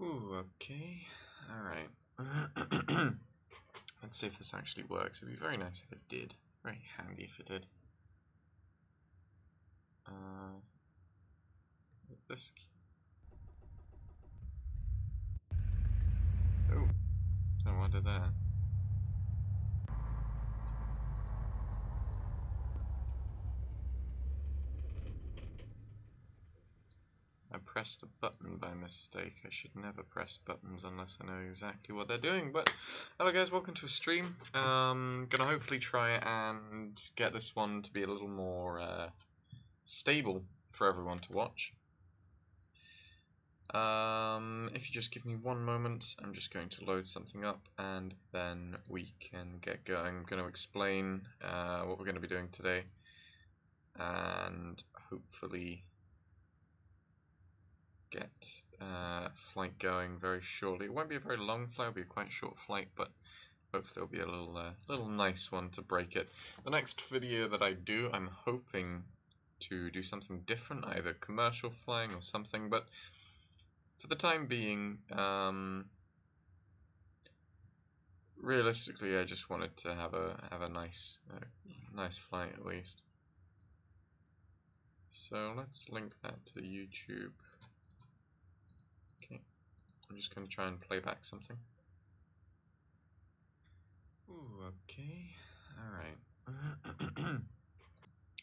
Ooh, okay. Alright. Let's see if this actually works. It'd be very nice if it did. Very handy if it did. This key. Oh, don't know what I did there. I pressed a button by mistake. I should never press buttons unless I know exactly what they're doing. But hello guys, welcome to a stream. Gonna hopefully try and get this one to be a little more stable for everyone to watch. If you just give me one moment, I'm just going to load something up and then we can get going. I'm going to explain what we're going to be doing today and hopefully get flight going very shortly. It won't be a very long flight, it'll be a quite short flight, but hopefully it'll be a little nice one to break it. The next video that I do, I'm hoping to do something different, either commercial flying or something, but for the time being, realistically, I just wanted to have a nice flight at least. So let's link that to YouTube. Okay, I'm just going to try and play back something. Ooh, okay, all right.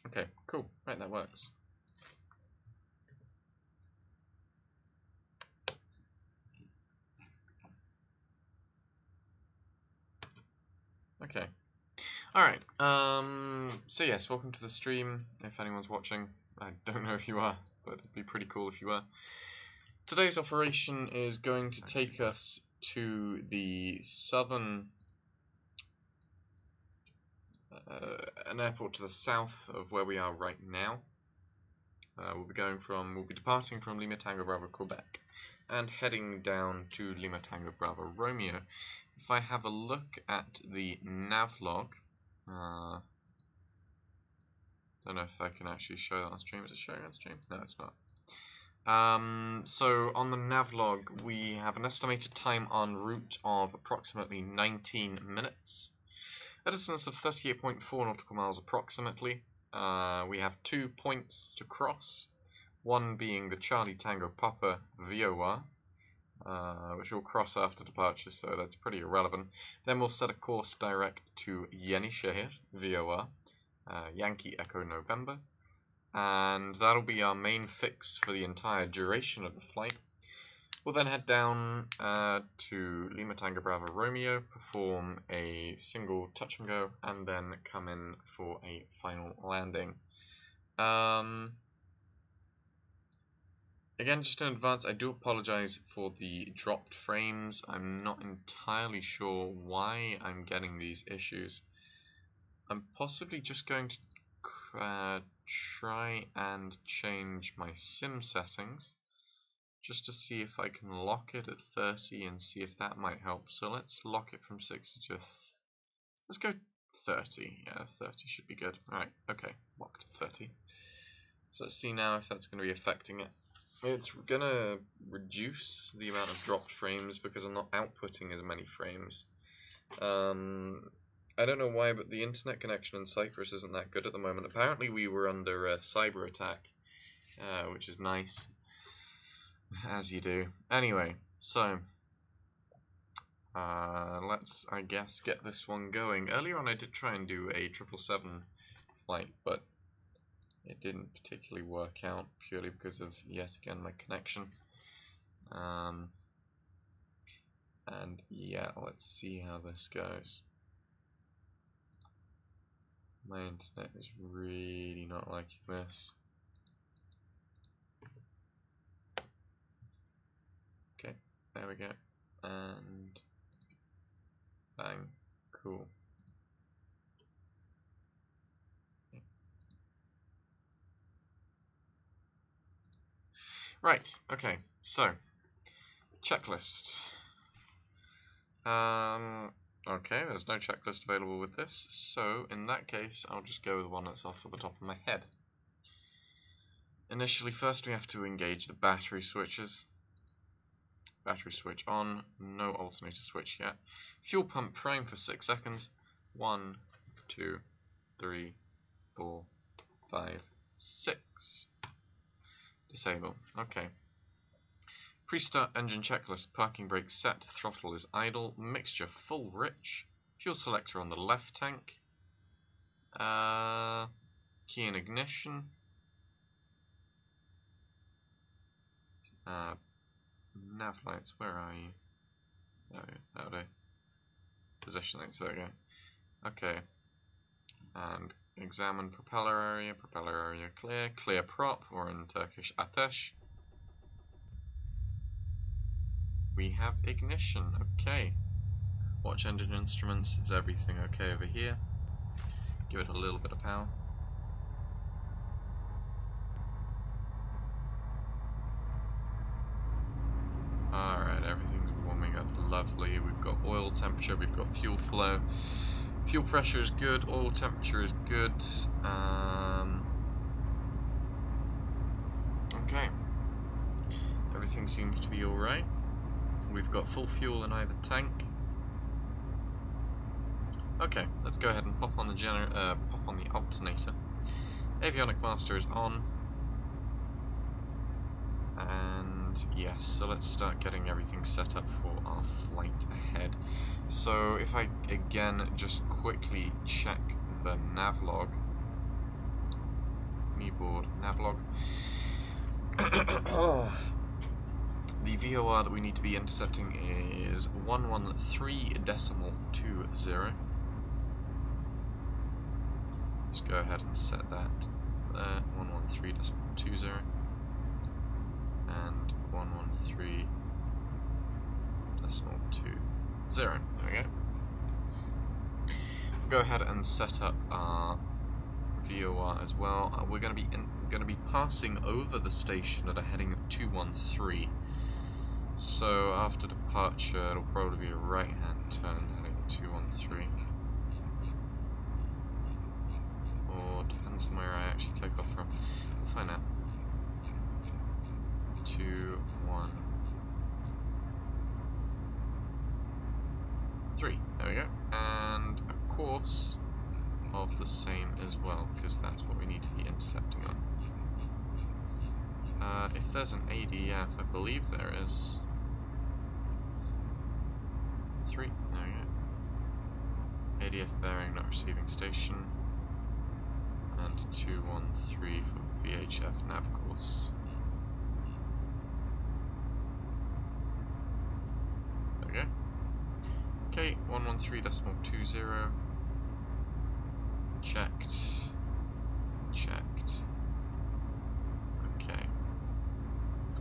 Okay, cool. Right, that works. Okay. Alright, so yes, welcome to the stream, if anyone's watching. I don't know if you are, but it'd be pretty cool if you were. Today's operation is going to take us to the southern, an airport to the south of where we are right now. We'll be departing from Lima Tango Bravo Quebec and heading down to Lima Tango Bravo Romeo. If I have a look at the nav log, don't know if I can actually show that on stream. Is it showing on stream? No, it's not. So on the nav log, we have an estimated time en route of approximately 19 minutes. A distance of 38.4 nautical miles approximately. We have 2 points to cross, one being the Charlie Tango Papa VOR, which we'll cross after departure, so that's pretty irrelevant. Then we'll set a course direct to Yenishehir VOR, Yankee Echo November, and that'll be our main fix for the entire duration of the flight. We'll then head down to Lima Tango Bravo Romeo, perform a single touch and go, and then come in for a final landing. Again, just in advance, I do apologize for the dropped frames. I'm not entirely sure why I'm getting these issues. I'm possibly just going to try and change my sim settings just to see if I can lock it at 30 and see if that might help. So let's lock it from 60 to let's go 30. Yeah, 30 should be good. Alright, okay, locked at 30. So let's see now if that's going to be affecting it. It's going to reduce the amount of dropped frames because I'm not outputting as many frames. I don't know why, but the internet connection in Cyprus isn't that good at the moment. Apparently we were under a cyber attack, which is nice, as you do. Anyway, so let's, I guess, get this one going. Earlier on I did try and do a 777 flight, but it didn't particularly work out purely because of, yet again, my connection. And yeah, let's see how this goes. My internet is really not liking this. Okay, there we go. And bang, cool. Okay. Right, okay, so checklist. Okay, there's no checklist available with this, so in that case I'll just go with the one that's off at the top of my head. Initially, first we have to engage the battery switches. Battery switch on, no alternator switch yet. Fuel pump prime for 6 seconds. 1, 2, 3, 4, 5, 6. Disable. Okay. Pre-start engine checklist. Parking brake set. Throttle is idle. Mixture full rich. Fuel selector on the left tank. Key in ignition. Nav lights. Where are you? There we go. Position lights. There we go. Okay. And examine propeller area. Propeller area clear. Clear prop, or in Turkish ateş. We have ignition. Okay. Watch engine instruments. Is everything okay over here? Give it a little bit of power. Alright, everything's warming up lovely. We've got oil temperature, we've got fuel flow. Fuel pressure is good, oil temperature is good. Okay. Everything seems to be alright. We've got full fuel in either tank. Okay, let's go ahead and pop on the alternator. Avionic master is on. And yes, so let's start getting everything set up for our flight ahead. So if I again just quickly check the navlog, kneeboard navlog. The VOR that we need to be intercepting is 113.20. Just go ahead and set that there, 113.20 and 113.20. There we go. Go ahead and set up our VOR as well. We're going to be passing over the station at a heading of 213. So after departure, it'll probably be a right-hand turn heading 213. Or depends on where I actually take off from. We'll find out. 213. There we go. And a course of the same as well, because that's what we need to be intercepting on. If there's an ADF, I believe there is. 3. There we go. ADF bearing not receiving station. And 213 for VHF nav course. There we go. Okay, 113.20. Checked. Okay.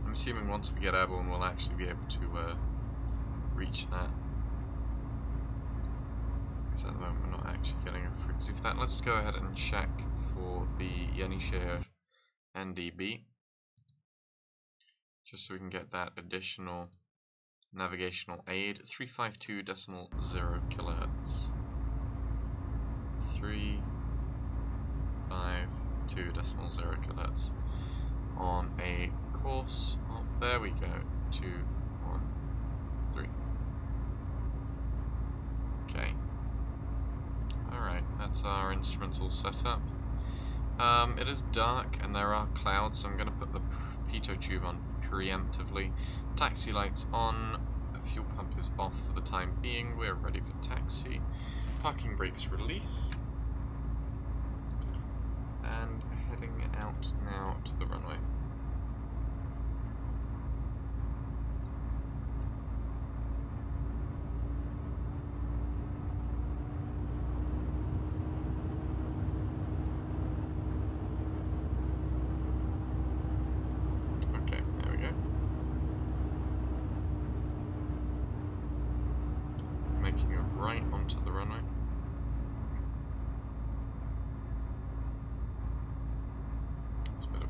I'm assuming once we get airborne, we'll actually be able to reach that. Because at the moment we're not actually getting a frequency for that. Let's go ahead and check for the Yenişehir NDB, just so we can get that additional navigational aid. 352.0 kHz. 352.0 kHz on a course of, there we go, 213. Okay. Alright, that's our instruments all set up. It is dark and there are clouds, so I'm going to put the pitot tube on preemptively. Taxi lights on, fuel pump is off for the time being, we're ready for taxi. Parking brakes release. And heading out now to the runway. Okay, there we go. Making a right onto the runway.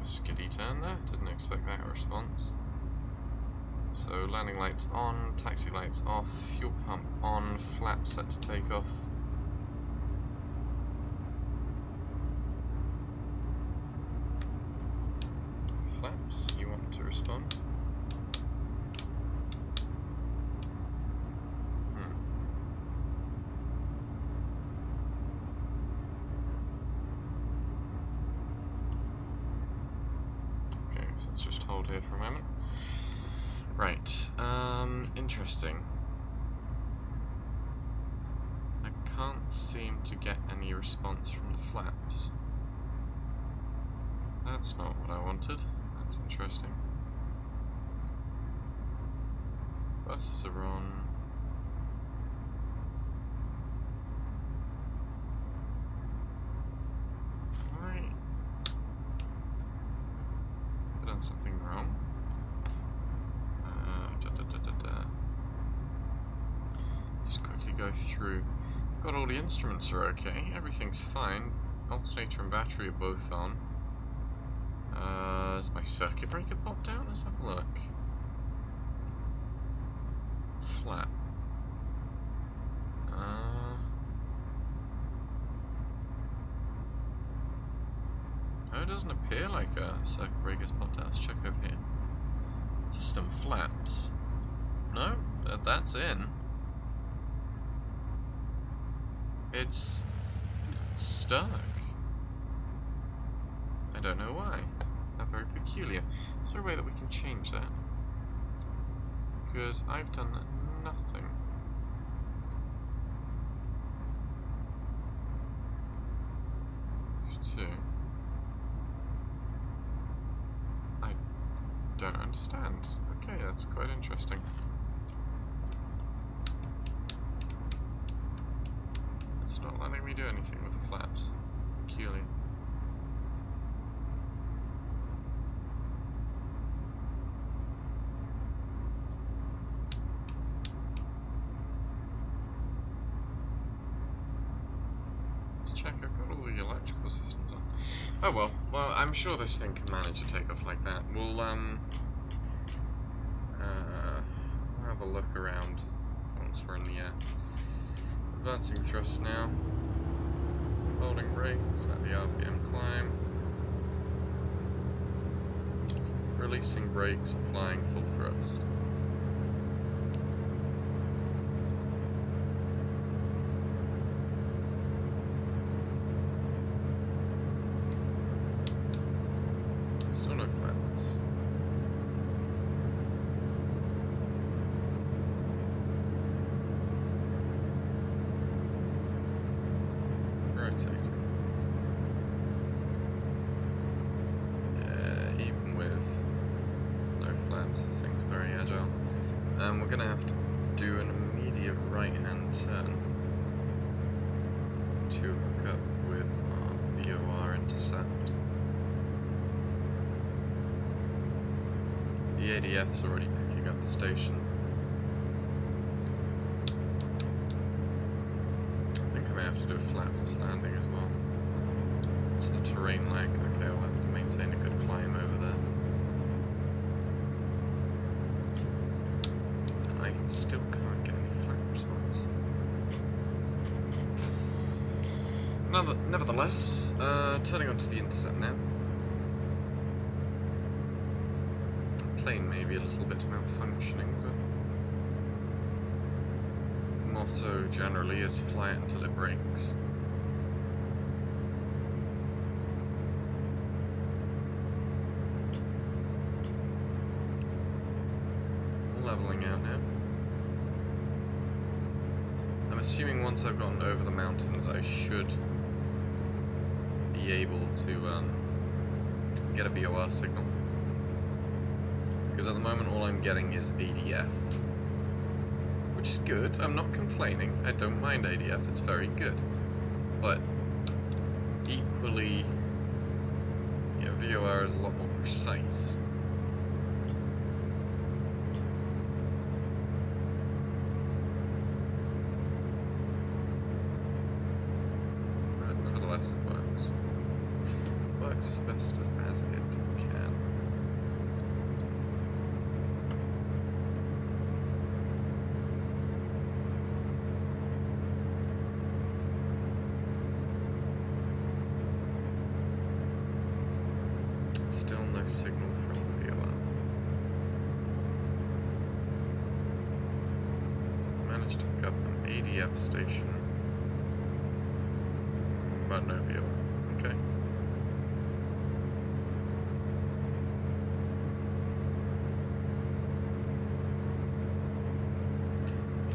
Skiddy turn there, didn't expect that response. So landing lights on, taxi lights off, fuel pump on, flap set to take off. Flaps, you want to respond? hold here for a moment. Right, interesting. I can't seem to get any response from the flaps. That's not what I wanted. That's interesting. Buses are on. Why? I've done something wrong. Just quickly go through. Got all the instruments are okay. Everything's fine. Alternator and battery are both on. Has my circuit breaker popped out? Let's have a look. Flat. No, it doesn't appear like a circuit breaker's popped out. Let's check over here. System flaps. No, that's in. It's stuck. I don't know why. How very peculiar. Is there a way that we can change that? Because I've done nothing. Two. I don't understand. Okay, that's quite interesting. It's not letting me do anything with the flaps. Peculiar. Check, I've got all the electrical systems on. Oh well, I'm sure this thing can manage to take off like that. We'll have a look around once we're in the air. Advancing thrust now. Holding brakes, let the RPM climb. Releasing brakes, applying full thrust. Still no flaps. Rotating. Yeah, even with no flaps, this thing's very agile. We're gonna have to do an immediate right-hand turn to hook up with our VOR intercept. The ADF's already picking up the station. I think I may have to do a flapless landing as well. It's the terrain lag. Okay, I'll have to maintain a good climb over there. And I still can't get any flap response. Nevertheless, turning onto the intercept now. Plane may be a little bit malfunctioning, but motto generally is fly it until it breaks. Leveling out now. I'm assuming once I've gotten over the mountains I should be able to get a VOR signal. Because at the moment all I'm getting is ADF, which is good. I'm not complaining. I don't mind ADF. It's very good. But equally, you know, VOR is a lot more precise. But nevertheless, it works. It works as best as it can. Still no signal from the VOR. So I managed to pick up an ADF station, but no VOR. Okay.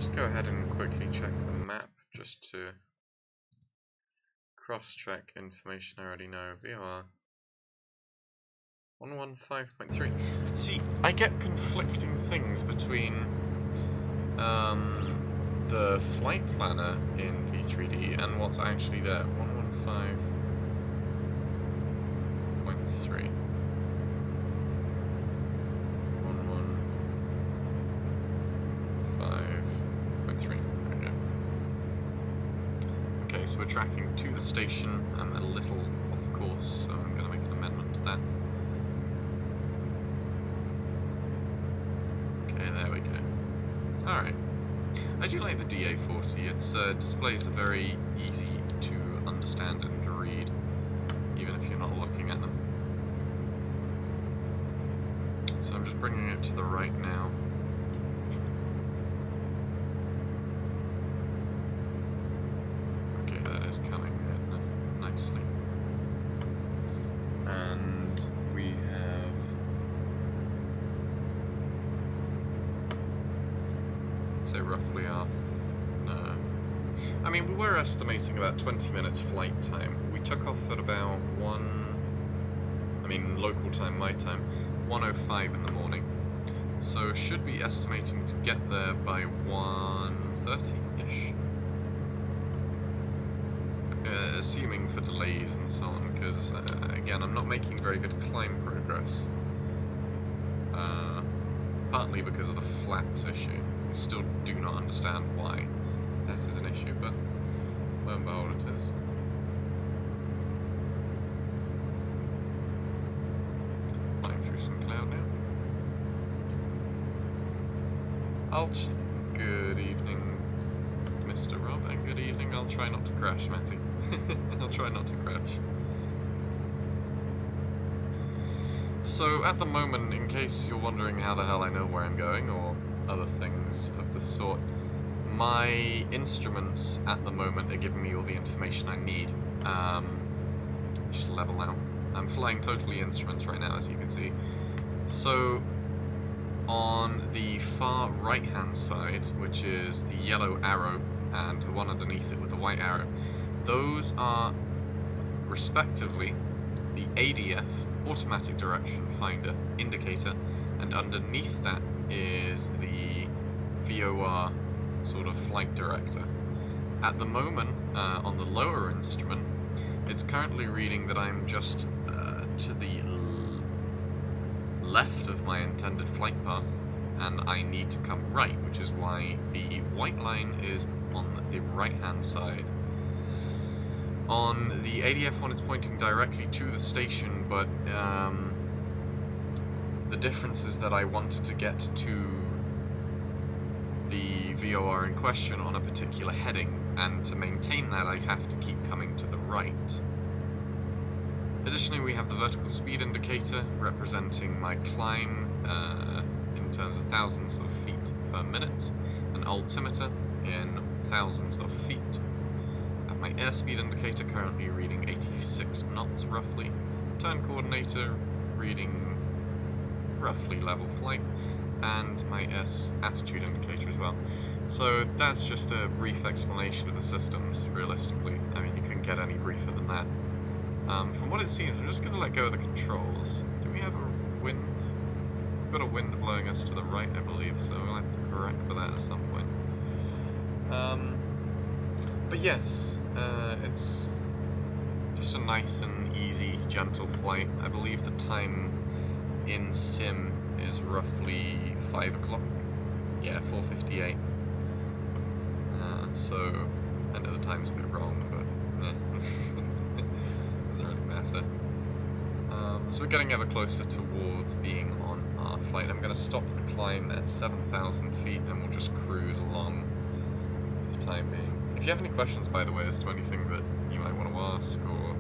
just go ahead and quickly check the map just to cross-check information I already know. VOR 115.3. See, I get conflicting things between the flight planner in P3D and what's actually there. 115.3. 115.3. There we go. Okay, so we're tracking to the station. I'm a little off course, so I'm going to make an amendment to that. Okay, there we go. Alright. I do like the DA-40. Its displays are very easy to understand and to read, even if you're not looking at them. So I'm just bringing it to the right now. Okay, that is coming in nicely. And we have... say roughly half. No. I mean, we were estimating about 20 minutes flight time. We took off at about local time, my time, 1:05 in the morning. So should be estimating to get there by 1:30-ish. Assuming for delays and so on, because again, I'm not making very good climb progress. Partly because of the flaps issue. I still do not understand why that is an issue, but lo and behold it is. Flying through some cloud now. Good evening, Mr. Rob, and good evening. I'll try not to crash, Matty. I'll try not to crash. So at the moment, in case you're wondering how the hell I know where I'm going, or other things of the sort, my instruments at the moment are giving me all the information I need. Just level out. I'm flying totally instruments right now, as you can see. So on the far right hand side, which is the yellow arrow and the one underneath it with the white arrow, those are respectively the ADF, automatic direction finder indicator, and underneath that is the VOR sort of flight director. At the moment, on the lower instrument, it's currently reading that I'm just to the left of my intended flight path, and I need to come right, which is why the white line is on the right hand side. On the ADF one, it's pointing directly to the station, but the difference is that I wanted to get to the VOR in question on a particular heading, and to maintain that I have to keep coming to the right. Additionally, we have the vertical speed indicator representing my climb in terms of thousands of feet per minute, an altimeter in thousands of feet. My airspeed indicator currently reading 86 knots roughly, turn coordinator reading roughly level flight, and my attitude indicator as well. So that's just a brief explanation of the systems, realistically. I mean, you couldn't get any briefer than that. From what it seems, I'm just going to let go of the controls. Do we have a wind? We've got a wind blowing us to the right, I believe, so I'll have to correct for that at some point. But yes, it's just a nice and easy, gentle flight. I believe the time in sim is roughly 5 o'clock. Yeah, 4:58. So I know the time's a bit wrong, but doesn't really matter. So we're getting ever closer towards being on our flight. I'm going to stop the climb at 7,000 feet, and we'll just cruise along for the time being. If you have any questions, by the way, as to anything that you might want to ask, or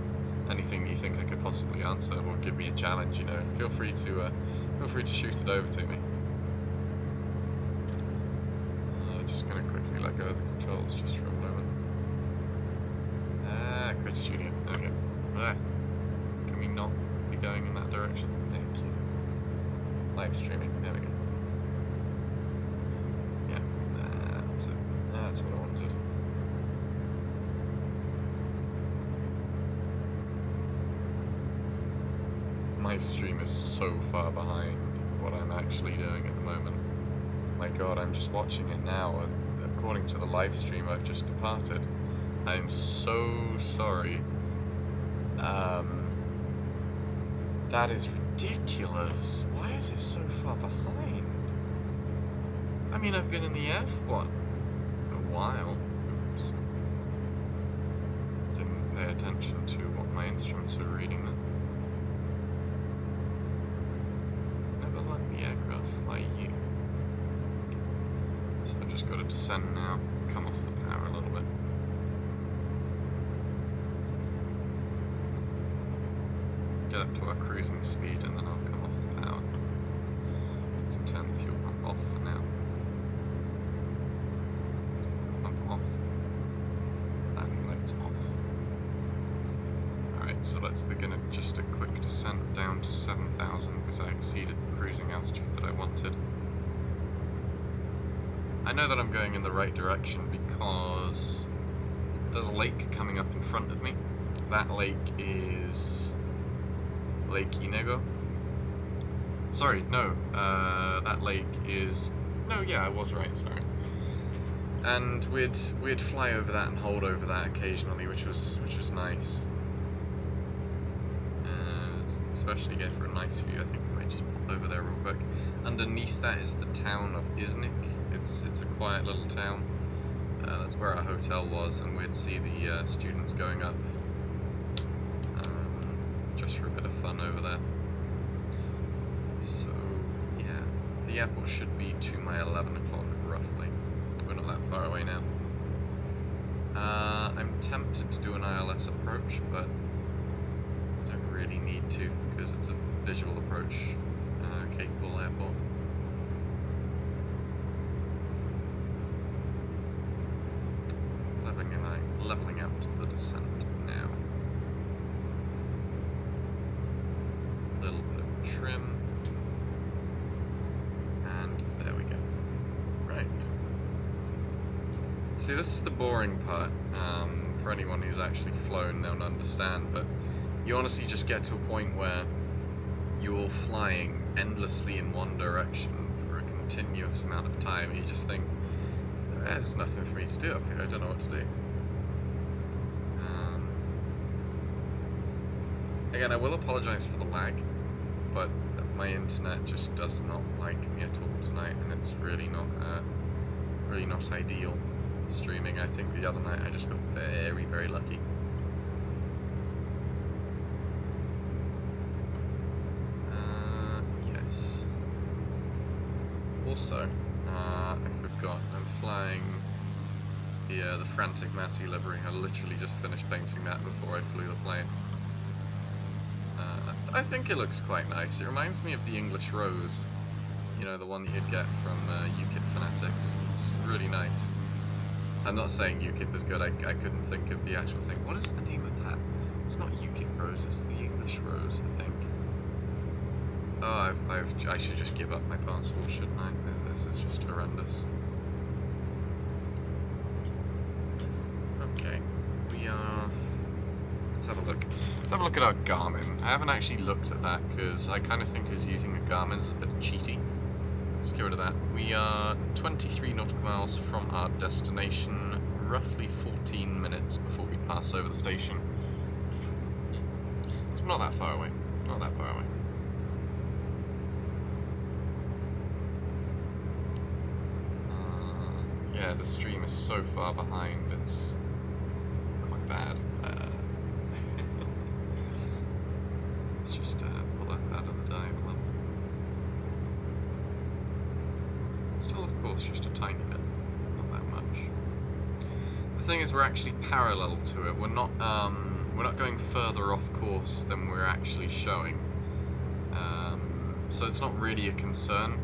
anything you think I could possibly answer, or give me a challenge, you know, feel free to shoot it over to me. Just gonna quickly let go of the controls just for a moment. Grid Studio. Okay. Can we not be going in that direction? Thank you. Live streaming. There we go. Yeah, that's it. That's what I wanted. My stream is so far behind what I'm actually doing at the moment. My god, I'm just watching it now, and according to the live stream I've just departed. I'm so sorry. That is ridiculous. Why is it so far behind? I mean, I've been in the air for what? A while. Oops. Didn't pay attention to what my instruments were reading then. Never let the aircraft fly you. So I've just got to descend now, come off the power a little bit. Get up to our cruising speed and then I'll come off the power. You can turn the fuel pump off for now. Pump off. Landing lights off. Alright, so let's begin just a quick descent down to 7,000 because I exceeded the cruising altitude that I wanted. I know that I'm going in the right direction because there's a lake coming up in front of me. That lake is Lake Inigo. Sorry, no, that lake is... No, yeah, I was right, sorry. And we'd fly over that and hold over that occasionally, which was nice. Especially again for a nice view. I think I might just pop over there real quick. Underneath that is the town of Iznik. It's a quiet little town. That's where our hotel was, and we'd see the students going up. Just for a bit of fun over there. So, yeah. The airport should be to my 11 o'clock, roughly. We're not that far away now. I'm tempted to do an ILS approach, but I don't really need to, because it's a visual approach capable airport. Leveling out the descent now. A little bit of trim, and there we go. Right. See, this is the boring part. For anyone who's actually flown, they'll understand. But you honestly just get to a point where you're flying endlessly in one direction for a continuous amount of time. And you just think, there's nothing for me to do up here. I don't know what to do. Again, I will apologise for the lag, but my internet just does not like me at all tonight, and it's really not ideal streaming. I think the other night I just got very, very lucky. Yes. Also, I forgot, I'm flying the Frantic Matty livery. I literally just finished painting that before I flew the plane. I think it looks quite nice. It reminds me of the English Rose, you know, the one that you'd get from UKIP Fanatics. It's really nice. I'm not saying UKIP is good, I couldn't think of the actual thing. What is the name of that? It's not UKIP Rose, it's the English Rose, I think. Oh, I should just give up my passport, shouldn't I? This is just horrendous. Okay, we are... Let's have a look. Let's have a look at our Garmin. I haven't actually looked at that because I kind of think us using a Garmin is a bit cheaty. Let's get rid of that. We are 23 nautical miles from our destination, roughly 14 minutes before we pass over the station. So we're not that far away. Not that far away. Yeah, the stream is so far behind, it's quite bad. Let's just pull that out of the diagonal. Still, of course, just a tiny bit, not that much. The thing is, we're actually parallel to it. We're not going further off course than we're actually showing. So it's not really a concern,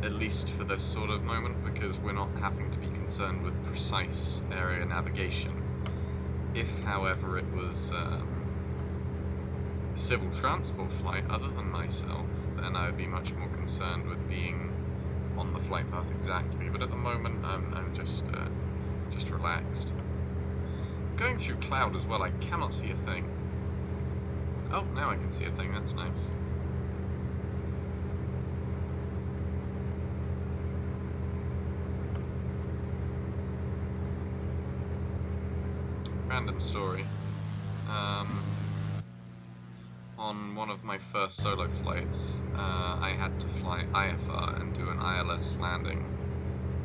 at least for this sort of moment, because we're not having to be concerned with precise area navigation. If, however, it was a civil transport flight other than myself, then I would be much more concerned with being on the flight path exactly. But at the moment, I'm just just relaxed. Going through cloud as well, I cannot see a thing. Oh, now I can see a thing, that's nice. Random story. On one of my first solo flights, I had to fly IFR and do an ILS landing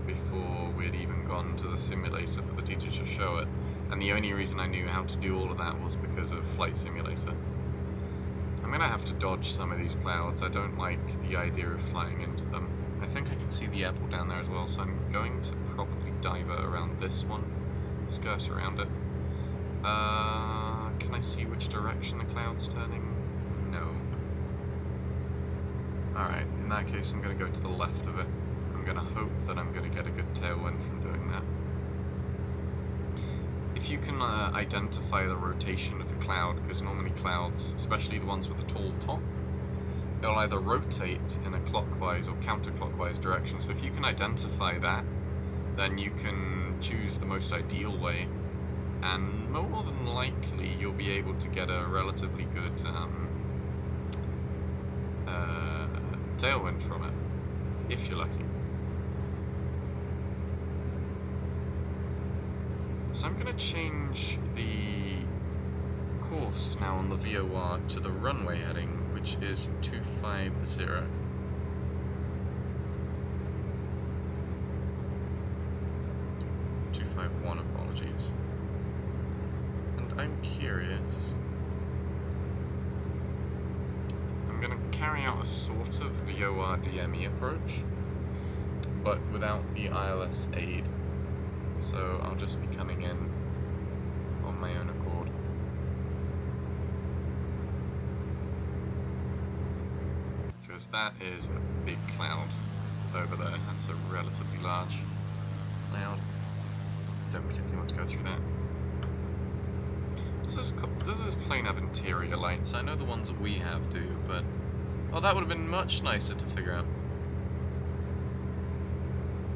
before we'd even gone to the simulator for the teacher to show it, and the only reason I knew how to do all of that was because of Flight Simulator. I'm gonna have to dodge some of these clouds. I don't like the idea of flying into them. I think I can see the airport down there as well, so I'm going to probably divert around this one, skirt around it. Can I see which direction the cloud's turning? No. Alright, in that case I'm going to go to the left of it. I'm going to hope that I'm going to get a good tailwind from doing that. If you can identify the rotation of the cloud, because normally clouds, especially the ones with a tall top, they'll either rotate in a clockwise or counterclockwise direction. So if you can identify that, then you can choose the most ideal way, and more than likely you'll be able to get a relatively good tailwind from it, if you're lucky. So I'm going to change the course now on the VOR to the runway heading, which is 250. 251, apologies. And I'm curious. I'm going to carry out a sort of VOR DME approach, but without the ILS aid. So I'll just be coming in on my own accord. Because that is a big cloud over there. That's a relatively large cloud. Don't particularly want to go through that. Does this plane have interior lights? I know the ones that we have do, but... Oh, that would have been much nicer to figure out.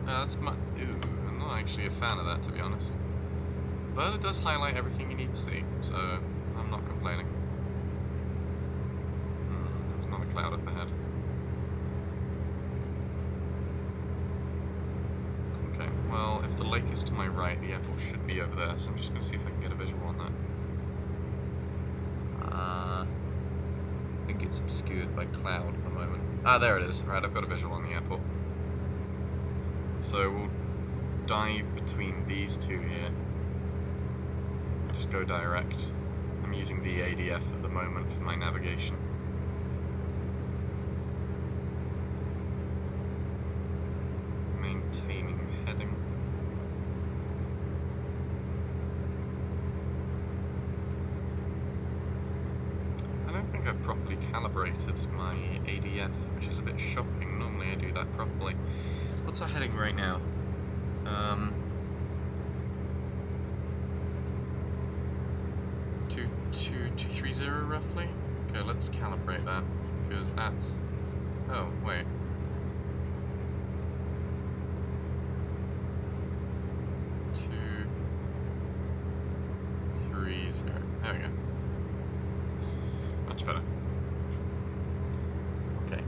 No, that's much... Ew, I'm not actually a fan of that, to be honest. But it does highlight everything you need to see, so I'm not complaining. There's not a cloud up ahead. Okay, well, if the lake is to my right, the airport should be over there, so I'm just going to see if I can get a visual on that. I think it's obscured by cloud at the moment. Ah, there it is. Right, I've got a visual on the airport. So we'll dive between these two here. Just go direct. I'm using the ADF at the moment for my navigation. Maintaining heading. I don't think I've properly calibrated my ADF, which is a bit shocking. Normally I do that properly. What's our heading right now? 230 roughly? Okay, let's calibrate that, because that's... Oh, wait. 230. There we go. Much better. Okay.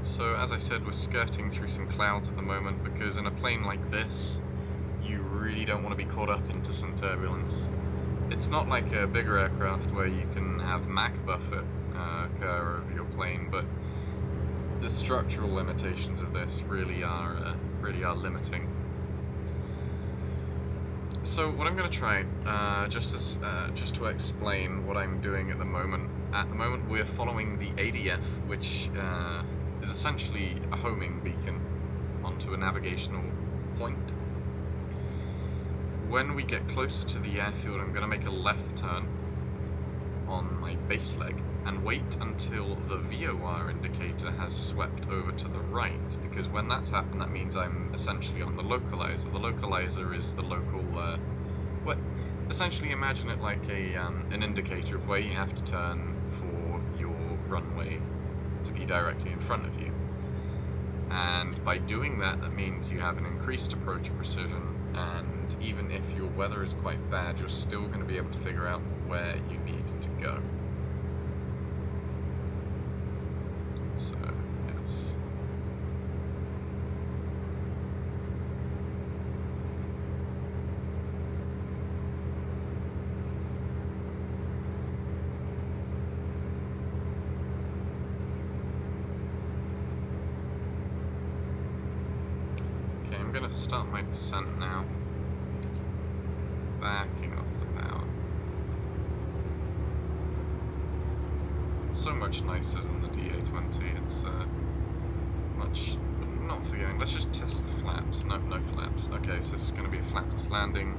So, as I said, we're skirting through some clouds at the moment, because in a plane like this, you really don't want to be caught up into some turbulence. It's not like a bigger aircraft where you can have Mach buffer occur over your plane, but the structural limitations of this really are limiting. So what I'm going to try, just to explain what I'm doing at the moment. At the moment, we're following the ADF, which is essentially a homing beacon onto a navigational point. When we get closer to the airfield, I'm going to make a left turn on my base leg and wait until the VOR indicator has swept over to the right, because when that's happened, that means I'm essentially on the localizer. The localizer is the local, essentially imagine it like an indicator of where you have to turn for your runway to be directly in front of you. And And by doing that, that means you have an increased approach precision, and even if your weather is quite bad, you're still going to be able to figure out where you need to go. So, yes. I'm going to start my descent now, backing off the power. It's so much nicer than the DA-40. It's much, not forgetting, let's just test the flaps. No flaps. Okay, so this is going to be a flapless landing,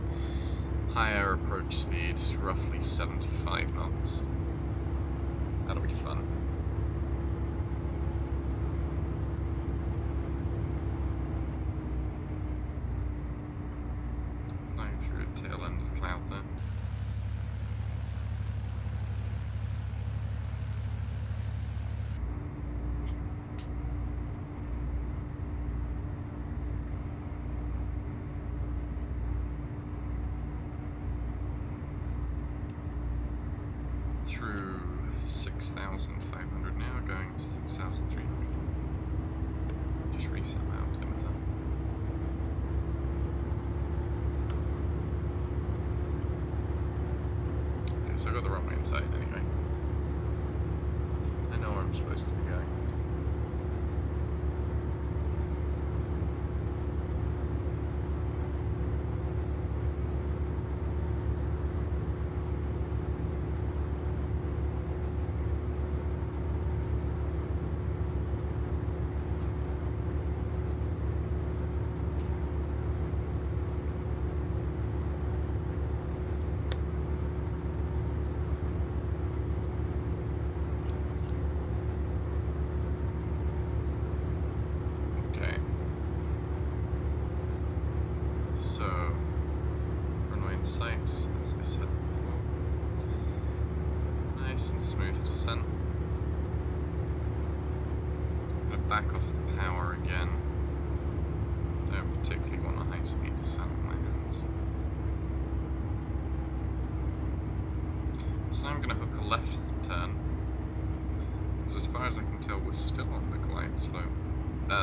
higher approach speed, roughly 75 knots. That'll be fun. Tail end of cloud there. Through 6,500 now, going to 6,300. Just reset my altimeter. So I got the runway in sight anyway. I know where I'm supposed to be going. So, runway in sight, as I said before. Nice and smooth descent. I'm going to back off the power again. Don't particularly want a high speed descent in my hands. So now I'm going to hook a left turn. Because as far as I can tell, we're still on the glide slope.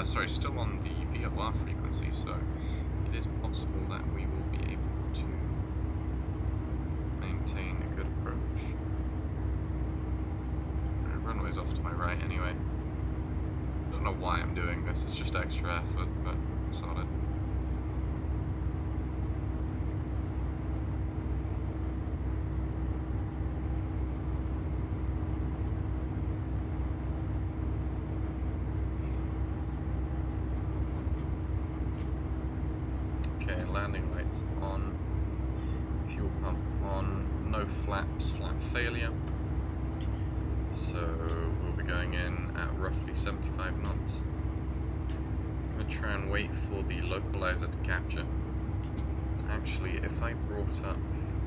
Sorry, still on the VLR frequency, so it is possible that we will be able to maintain a good approach. The runway's off to my right anyway. Don't know why I'm doing this, it's just extra effort, but solid. Landing lights on, fuel pump on, no flaps, flap failure. So we'll be going in at roughly 75 knots. I'm going to try and wait for the localizer to capture. Actually, if I brought up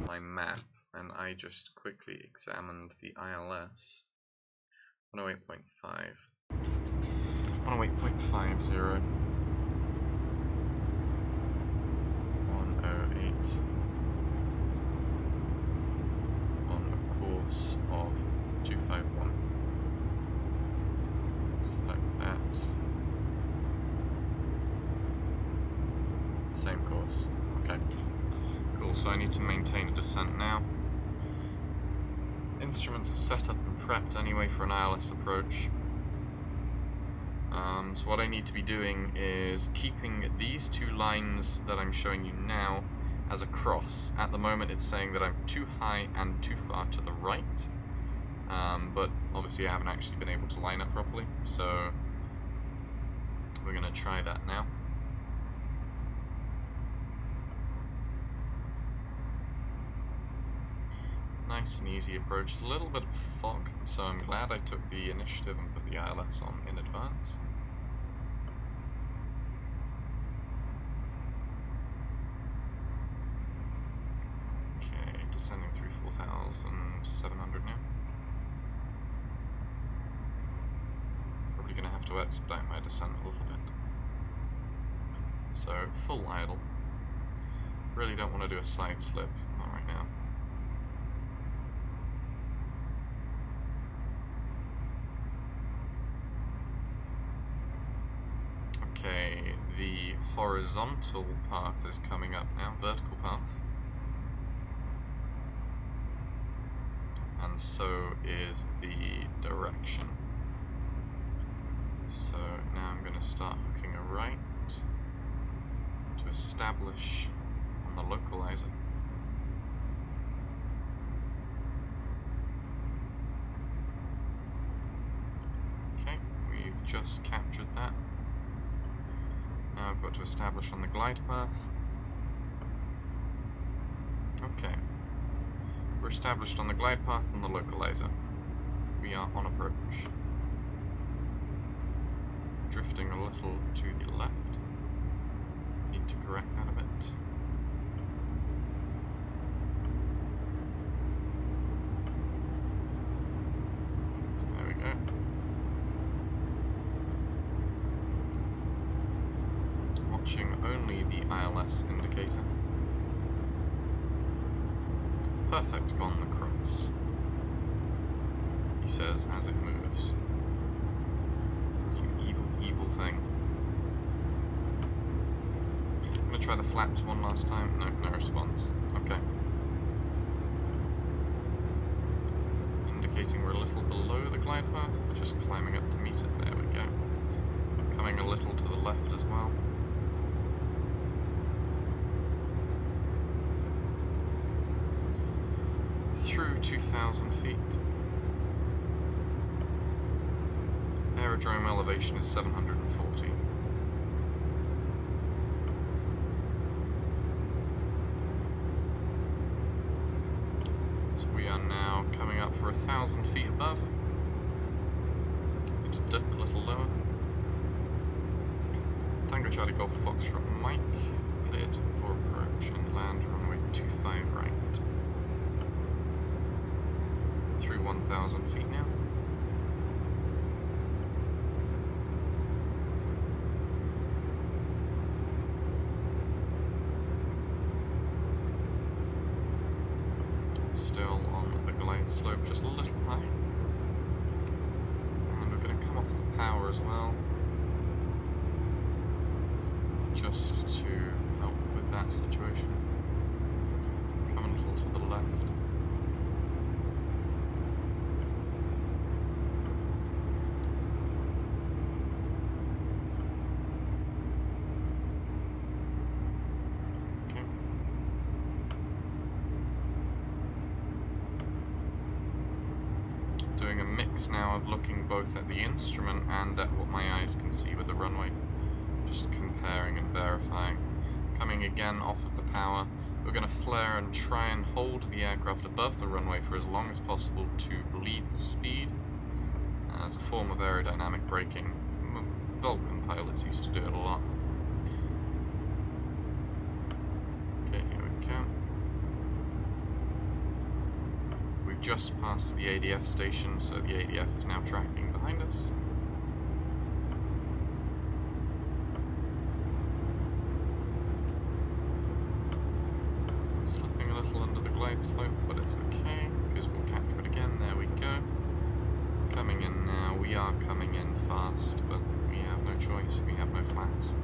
my map and I just quickly examined the ILS, 108.5. 108.50. 108 on the course of 251. Select that. Same course. Okay. Cool, so I need to maintain a descent now. Instruments are set up and prepped anyway for an ILS approach. So what I need to be doing is keeping these two lines that I'm showing you now as a cross. At the moment it's saying that I'm too high and too far to the right, but obviously I haven't actually been able to line up properly, so we're going to try that now. Nice and easy approach. There's a little bit of fog, so I'm glad I took the initiative and put the ILS on in advance. Okay, descending through 4,700 now. Probably going to have to expedite my descent a little bit. So full idle. Really don't want to do a side slip, not right now. Okay, the horizontal path is coming up now, vertical path. And so is the direction. So now I'm going to start hooking a right to establish on the localizer. Okay, we've just captured that. Now I've got to establish on the glide path. Okay, we're established on the glide path and the localizer. We are on approach. Drifting a little to the left. Need to correct that a bit. There we go. Watching only the ILS indicator. Perfect on the cross, he says as it moves. You evil, evil thing. I'm gonna try the flaps one last time. No, no response. Okay. Indicating we're a little below the glide path. Just climbing up to meet it. There we go. Coming a little to the left as well. Through 2,000 feet. Aerodrome elevation is 740. So we are now coming up for 1,000 feet above. Need to dip a little lower. Tango Charlie Golf Foxtrot Mike, cleared for approach and land runway 25 right. Through 1,000 feet now. Still on the glide slope, just a little high. And we're going to come off the power as well, just to help with that situation. Come a little to the left. Doing a mix now of looking both at the instrument and at what my eyes can see with the runway. Just comparing and verifying. Coming again off of the power. We're going to flare and try and hold the aircraft above the runway for as long as possible to bleed the speed as a form of aerodynamic braking. Vulcan pilots used to do it a lot. Okay, here we go. We've just passed the ADF station, so the ADF is now tracking behind us. Slipping a little under the glide slope, but it's okay, because we'll capture it again. There we go. Coming in now. We are coming in fast, but we have no choice. We have no flaps.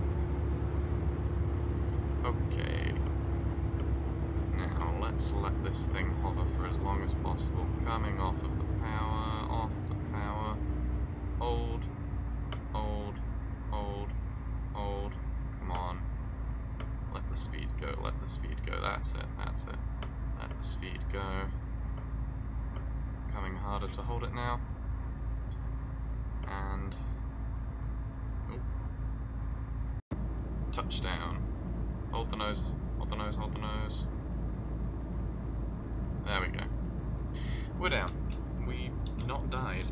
Okay. Now, let's let this thing hover for as long as possible. Coming off of the power, hold, hold, hold, hold. Come on. Let the speed go, let the speed go. That's it, that's it. Let the speed go. Coming harder to hold it now. And... oop. Touchdown. Hold the nose, hold the nose, hold the nose. There we go. We're down. We not died.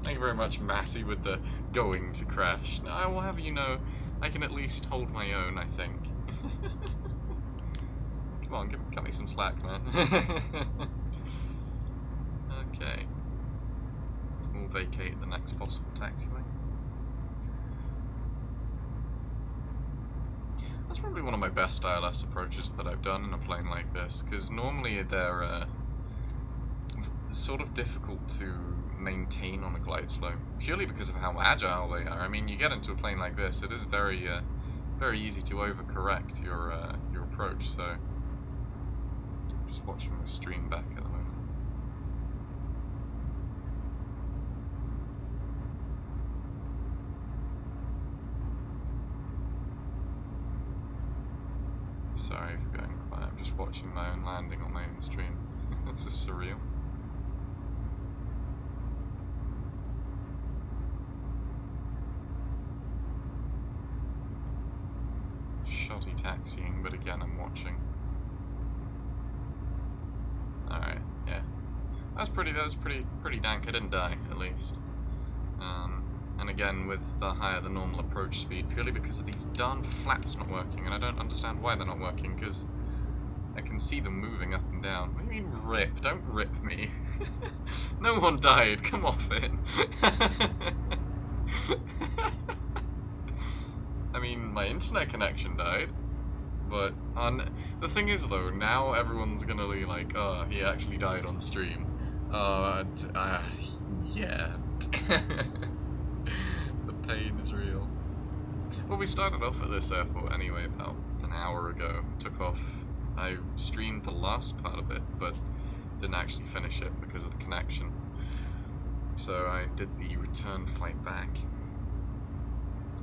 Thank you very much, Matty, with the going to crash. Now, I will have you know, I can at least hold my own, I think. Come on, cut me some slack, man. Okay. We'll vacate the next possible taxiway. That's probably one of my best ILS approaches that I've done in a plane like this, because normally they're sort of difficult to maintain on a glide slope, purely because of how agile they are. I mean, you get into a plane like this, it is very easy to overcorrect your approach. So, just watching the stream back at the moment. Sorry for going quiet. I'm just watching my own landing on my own stream. This is surreal. Shoddy taxiing, but again I'm watching. Alright, yeah. That was pretty dank. I didn't die, at least. And again with the higher than normal approach speed, purely because of these darn flaps not working, and I don't understand why they're not working, because I can see them moving up and down. What do you mean rip? Don't rip me. No one died, come off it. I mean, my internet connection died, but the thing is though, now everyone's gonna be like, oh, he actually died on stream. Yeah. The pain is real. Well, we started off at this airport anyway about an hour ago. Took off. I streamed the last part of it, but didn't actually finish it because of the connection. So I did the return flight back.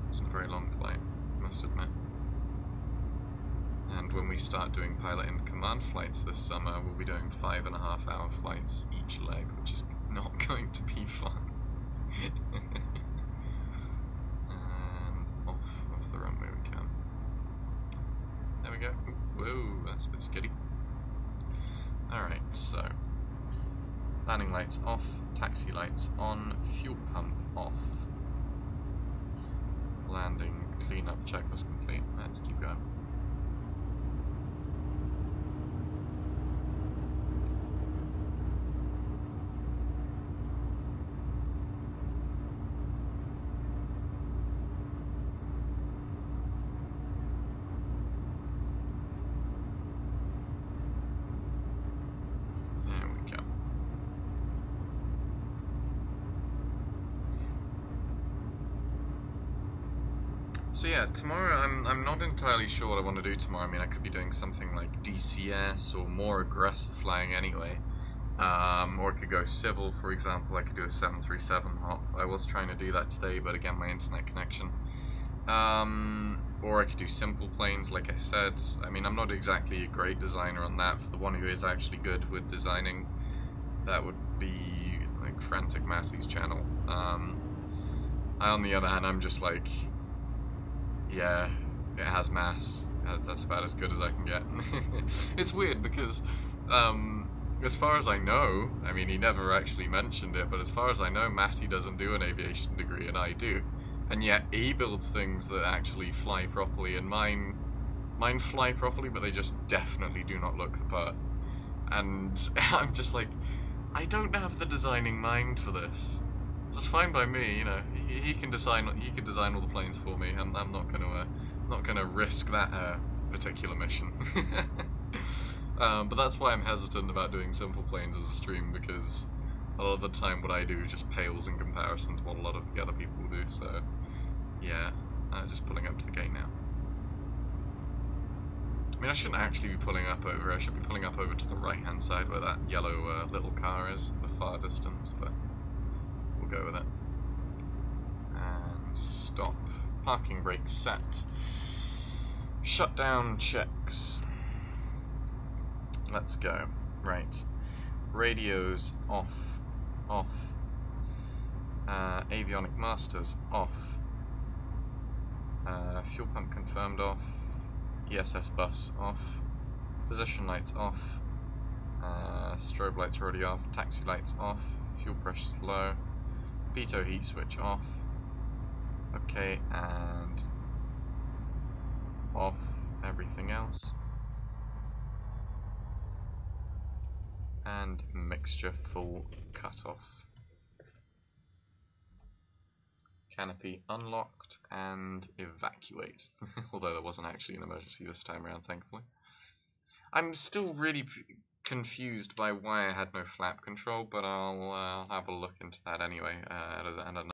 It's a very long flight, I must admit. And when we start doing pilot and command flights this summer, we'll be doing 5.5-hour flights each leg, which is not going to be fun. And off the runway we can. There we go. Whoa, that's a bit skiddy. Alright, so landing lights off, taxi lights on, fuel pump off. Landing cleanup checklist complete. Let's keep going. So yeah, tomorrow I'm not entirely sure what I want to do tomorrow. I mean, I could be doing something like DCS or more aggressive flying anyway. Or I could go civil, for example. I could do a 737 hop. I was trying to do that today, but again, my internet connection. Or I could do simple planes, like I said. I mean, I'm not exactly a great designer on that. For the one who is actually good with designing, that would be like Frantic Matty's channel. On the other hand, I'm just like, yeah, it has mass. That's about as good as I can get. It's weird because, as far as I know, I mean, he never actually mentioned it, but as far as I know, Matty doesn't do an aviation degree, and I do. And yet, he builds things that actually fly properly, and mine fly properly, but they just definitely do not look the part. And I'm just like, I don't have the designing mind for this. It's fine by me, you know. He can design all the planes for me, and I'm not gonna risk that particular mission. But that's why I'm hesitant about doing simple planes as a stream, because a lot of the time what I do just pales in comparison to what a lot of the other people do. So yeah, just pulling up to the gate now. I mean, I shouldn't actually be pulling up over. I should be pulling up over to the right-hand side where that yellow little car is, the far distance, but we'll go with it. And stop. Parking brake set. Shutdown checks. Let's go. Right. Radios off. Off. Avionic masters off. Fuel pump confirmed off. ESS bus off. Position lights off. Strobe lights already off. Taxi lights off. Fuel pressure's low. Pitot heat switch off. Okay, and off everything else. And mixture full cut off. canopy unlocked, and evacuate. Although there wasn't actually an emergency this time around, thankfully. I'm still really confused by why I had no flap control, but I'll have a look into that anyway at another